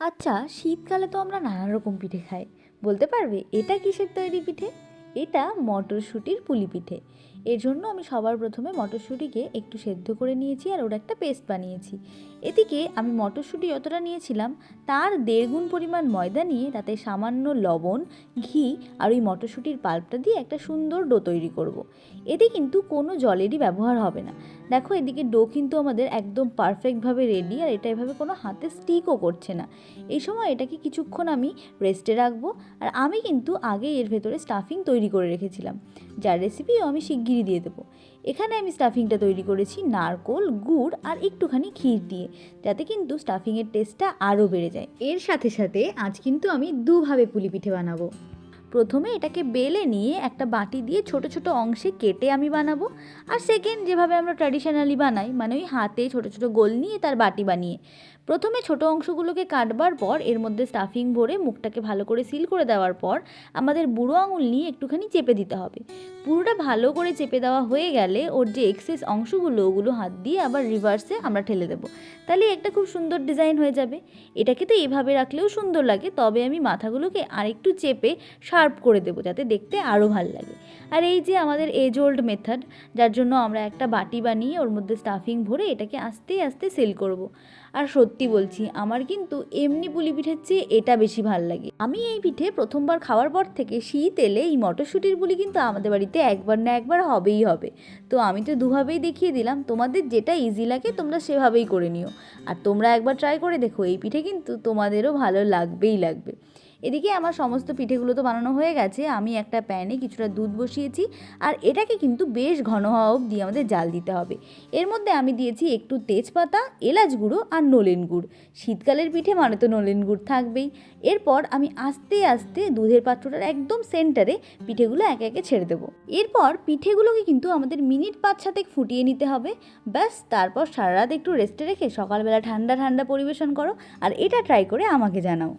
আচ্ছা, শীতকালে তো আমরা নানা রকম পিঠে খাই। বলতে পারবে এটা কিসের তৈরি পিঠে? এটা মটরশুঁটির পুলি পিঠে। এর জন্য আমি সবার প্রথমে মটরশুঁটিকে একটু সেদ্ধ করে নিয়েছি আর ওর একটা পেস্ট বানিয়েছি। এদিকে আমি মটরশুঁটি যতটা নিয়েছিলাম তার 1.5 গুণ পরিমাণ ময়দা নিয়ে তাতে সামান্য লবণ, ঘি আর ওই মটরশুঁটির পাল্পটা দিয়ে একটা সুন্দর ডো তৈরি করব। এতে কিন্তু কোনো জলেরই ব্যবহার হবে না। দেখো, এদিকে ডো কিন্তু আমাদের একদম পারফেক্টভাবে রেডি, আর এটা এভাবে কোনো হাতে স্টিকও করছে না। এই সময় এটাকে কিছুক্ষণ আমি রেস্টে রাখবো। আর আমি কিন্তু আগে এর ভেতরে স্টাফিং তৈরি করে রেখেছিলাম, যার রেসিপিও আমি শিগগিরই দিয়ে দেবো। এখানে আমি স্টাফিংটা তৈরি করেছি নারকোল, গুড় আর একটুখানি ক্ষীর দিয়ে, যাতে কিন্তু স্টাফিংয়ের টেস্টটা আরও বেড়ে যায়। এর সাথে সাথে আজ কিন্তু আমি দুভাবে পুলি পিঠে বানাবো। প্রথমে এটাকে বেলে নিয়ে একটা বাটি দিয়ে ছোট ছোট অংশে কেটে আমি বানাবো। আর সেকেন্ড, যেভাবে আমরা ট্র্যাডিশনালি বানাই, মানে ওই হাতে ছোট ছোট গোল নিয়ে তার বাটি বানিয়ে প্রথমে ছোট অংশগুলোকে কাটবার পর এর মধ্যে স্টাফিং ভরে মুখটাকে ভালো করে সিল করে দেওয়ার পর আমাদের বুড়ো আঙুল নিয়ে একটুখানি চেপে দিতে হবে। পুরোটা ভালো করে চেপে দেওয়া হয়ে গেলে ওর যে এক্সেস অংশগুলো, ওগুলো হাত দিয়ে আবার রিভার্সে আমরা ঠেলে দেবো। তাহলে একটা খুব সুন্দর ডিজাইন হয়ে যাবে। এটাকে তো এভাবে রাখলেও সুন্দর লাগে, তবে আমি মাথাগুলোকে আরেকটু চেপে শার্প করে দেবো যাতে দেখতে আরও ভালো লাগে। আর এই যে আমাদের এজ ওল্ড মেথড, যার জন্য আমরা একটা বাটি বানিয়ে ওর মধ্যে স্টাফিং ভরে এটাকে আস্তে আস্তে সেল করব। আর সত্যি বলছি, আমার কিন্তু এমনি পুলি পিঠের চেয়ে এটা বেশি ভাল লাগে। আমি এই পিঠে প্রথমবার খাওয়ার পর থেকে শীত এলে এই মটরশুঁটির পুলি কিন্তু আমাদের বাড়িতে একবার না একবার হবেই হবে। তো আমি তো দুভাবেই দেখিয়ে দিলাম, তোমাদের যেটা ইজি লাগে তোমরা সেভাবেই করে নিও। আর তোমরা একবার ট্রাই করে দেখো, এই পিঠে কিন্তু তোমাদেরও ভালো লাগবেই লাগবে। এদিকে আমার সমস্ত পিঠেগুলো তো বানানো হয়ে গেছে। আমি একটা প্যানে কিছুটা দুধ বসিয়েছি, আর এটাকে কিন্তু বেশ ঘন হওয়া অবধি আমাদের জাল দিতে হবে। এর মধ্যে আমি দিয়েছি একটু তেজপাতা, এলাচ গুঁড়ো আর নলেন গুড়। শীতকালের পিঠে মানে তো নলেন গুড় থাকবেই। এরপর আমি আস্তে আস্তে দুধের পাত্রটার একদম সেন্টারে পিঠেগুলো একে একে ছেড়ে দেবো। এরপর পিঠেগুলোকে কিন্তু আমাদের মিনিট 5-7 ফুটিয়ে নিতে হবে। ব্যাস, তারপর সারা রাত একটু রেস্টে রেখে সকালবেলা ঠান্ডা ঠান্ডা পরিবেশন করো। আর এটা ট্রাই করে আমাকে জানাও।